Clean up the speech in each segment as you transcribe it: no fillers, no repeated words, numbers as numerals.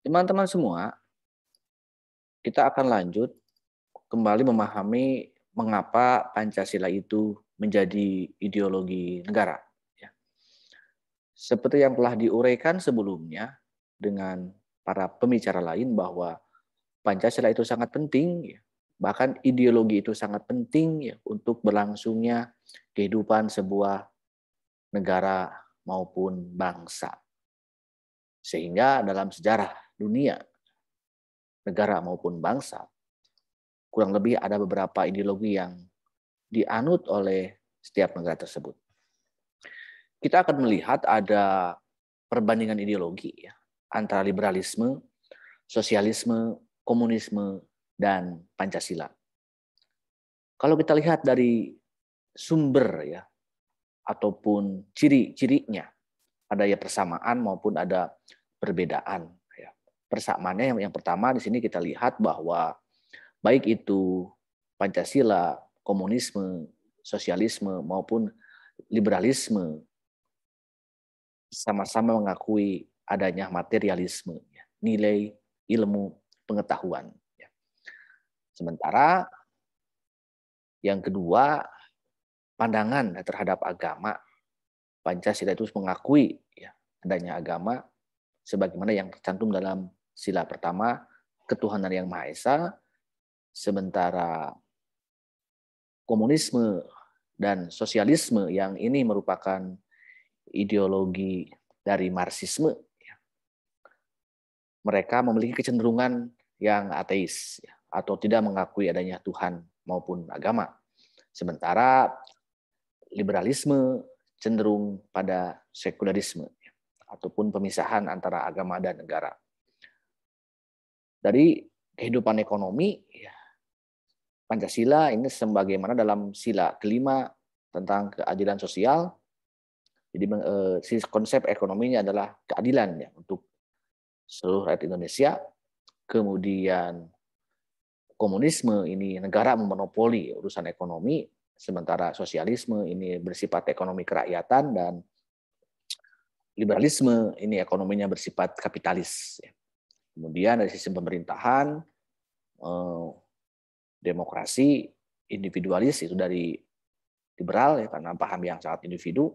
Teman-teman semua, kita akan lanjut kembali memahami mengapa Pancasila itu menjadi ideologi negara. Ya. Seperti yang telah diuraikan sebelumnya dengan para pembicara lain bahwa Pancasila itu sangat penting, ya. Bahkan ideologi itu sangat penting ya, untuk berlangsungnya kehidupan sebuah negara maupun bangsa. Sehingga dalam sejarah dunia, negara maupun bangsa, kurang lebih ada beberapa ideologi yang dianut oleh setiap negara tersebut. Kita akan melihat ada perbandingan ideologi ya, antara liberalisme, sosialisme, komunisme, dan Pancasila. Kalau kita lihat dari sumber ya, ataupun ciri-cirinya, ada ya persamaan maupun ada perbedaan. Ya. Persamaannya yang pertama di sini kita lihat bahwa baik itu Pancasila, komunisme, sosialisme maupun liberalisme sama-sama mengakui adanya materialisme, ya, nilai ilmu pengetahuan. Ya. Sementara yang kedua, pandangan terhadap agama, Pancasila itu mengakui ya, adanya agama sebagaimana yang tercantum dalam sila pertama, ketuhanan yang Maha Esa, sementara komunisme dan sosialisme yang ini merupakan ideologi dari Marxisme, ya. Mereka memiliki kecenderungan yang ateis ya, atau tidak mengakui adanya Tuhan maupun agama. Sementara liberalisme cenderung pada sekularisme ya, ataupun pemisahan antara agama dan negara. Dari kehidupan ekonomi, ya, Pancasila ini sebagaimana dalam sila kelima tentang keadilan sosial. Jadi konsep ekonominya adalah keadilan ya, untuk seluruh rakyat Indonesia. Kemudian komunisme ini negara memonopoli urusan ekonomi, sementara sosialisme ini bersifat ekonomi kerakyatan, dan liberalisme ini ekonominya bersifat kapitalis. Kemudian dari sistem pemerintahan, demokrasi individualis itu dari liberal ya, karena paham yang sangat individu,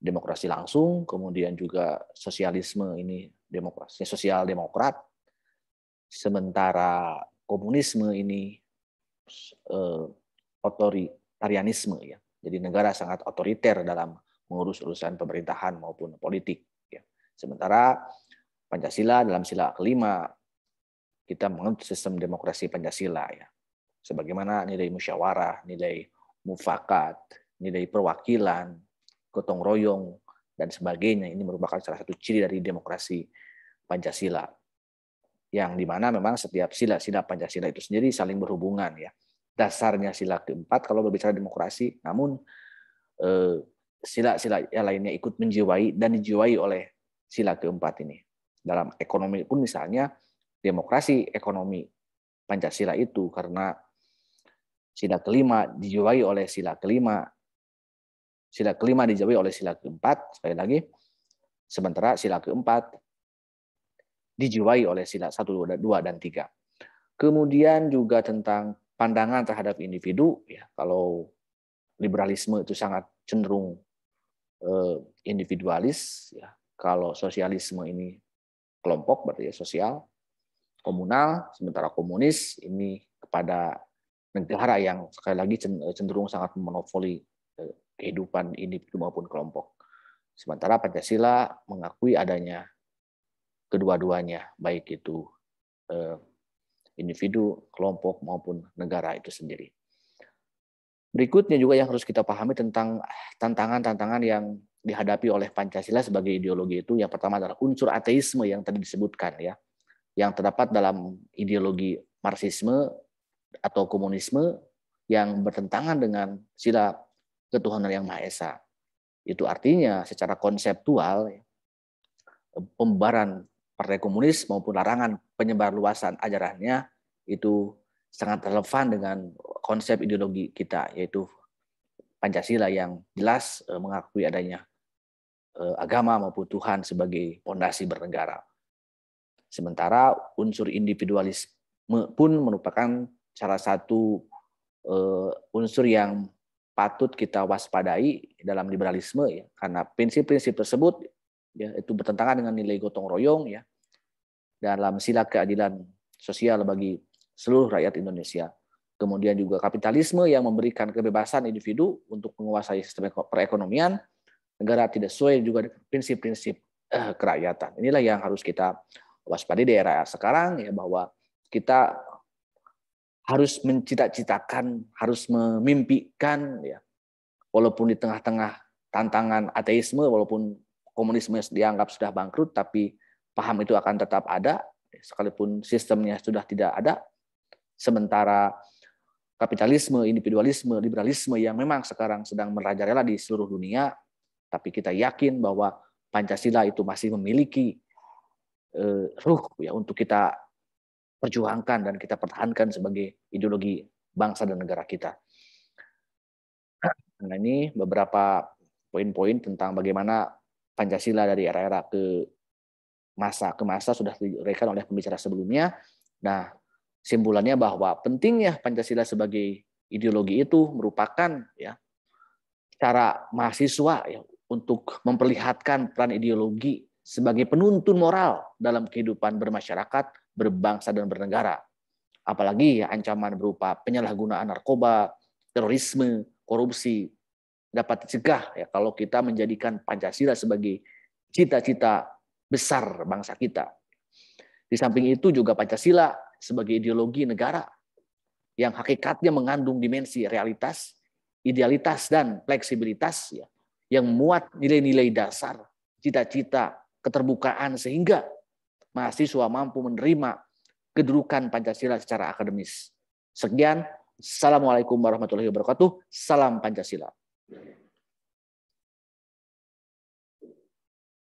demokrasi langsung, kemudian juga sosialisme ini demokrasi sosial demokrat, sementara komunisme ini otoritarianisme ya. Jadi negara sangat otoriter dalam mengurus urusan pemerintahan maupun politik ya. Sementara Pancasila dalam sila kelima kita menganut sistem demokrasi Pancasila ya. Sebagaimana nilai musyawarah, nilai mufakat, nilai perwakilan, gotong royong, dan sebagainya. Ini merupakan salah satu ciri dari demokrasi Pancasila. Yang dimana memang setiap sila-sila Pancasila itu sendiri saling berhubungan ya. Dasarnya sila keempat kalau berbicara demokrasi, namun sila-sila yang lainnya ikut menjiwai dan dijiwai oleh sila keempat ini. Dalam ekonomi pun misalnya, demokrasi ekonomi Pancasila itu karena sila kelima dijiwai oleh sila kelima dijiwai oleh sila keempat, sekali lagi, sementara sila keempat dijiwai oleh sila 1, 2, dan 3. Kemudian juga tentang pandangan terhadap individu, ya, kalau liberalisme itu sangat cenderung individualis, ya. Kalau sosialisme ini kelompok, berarti ya sosial, komunal, sementara komunis ini kepada negara yang sekali lagi cenderung sangat memonopoli kehidupan individu maupun kelompok. Sementara Pancasila mengakui adanya kedua-duanya, baik itu individu, kelompok maupun negara itu sendiri. Berikutnya juga yang harus kita pahami tentang tantangan-tantangan yang dihadapi oleh Pancasila sebagai ideologi itu, yang pertama adalah unsur ateisme yang tadi disebutkan ya, yang terdapat dalam ideologi Marxisme atau komunisme yang bertentangan dengan sila ketuhanan yang Maha Esa. Itu artinya secara konseptual pembubaran Partai Komunis maupun larangan penyebarluasan ajarannya itu sangat relevan dengan konsep ideologi kita, yaitu Pancasila yang jelas mengakui adanya agama maupun Tuhan sebagai pondasi bernegara. Sementara unsur individualisme pun merupakan salah satu unsur yang patut kita waspadai dalam liberalisme ya, karena prinsip-prinsip tersebut ya itu bertentangan dengan nilai gotong royong ya dalam sila keadilan sosial bagi seluruh rakyat Indonesia. Kemudian juga kapitalisme yang memberikan kebebasan individu untuk menguasai sistem perekonomian negara tidak sesuai juga dengan prinsip-prinsip kerakyatan. Inilah yang harus kita waspadai di era sekarang ya, bahwa kita harus mencita-citakan, harus memimpikan ya, walaupun di tengah-tengah tantangan ateisme, walaupun komunisme dianggap sudah bangkrut, tapi paham itu akan tetap ada sekalipun sistemnya sudah tidak ada. Sementara kapitalisme, individualisme, liberalisme yang memang sekarang sedang merajalela di seluruh dunia, tapi kita yakin bahwa Pancasila itu masih memiliki ruh ya untuk kita perjuangkan dan kita pertahankan sebagai ideologi bangsa dan negara kita. Nah, ini beberapa poin-poin tentang bagaimana Pancasila dari era-era ke masa sudah diuraikan oleh pembicara sebelumnya. Nah, simpulannya bahwa pentingnya Pancasila sebagai ideologi itu merupakan ya cara mahasiswa ya untuk memperlihatkan peran ideologi sebagai penuntun moral dalam kehidupan bermasyarakat, berbangsa dan bernegara. Apalagi ya ancaman berupa penyalahgunaan narkoba, terorisme, korupsi dapat dicegah ya kalau kita menjadikan Pancasila sebagai cita-cita besar bangsa kita. Di samping itu juga Pancasila sebagai ideologi negara yang hakikatnya mengandung dimensi realitas, idealitas dan fleksibilitas ya, yang memuat nilai-nilai dasar, cita-cita, keterbukaan sehingga mahasiswa mampu menerima kedudukan Pancasila secara akademis. Sekian, Assalamualaikum warahmatullahi wabarakatuh. Salam Pancasila.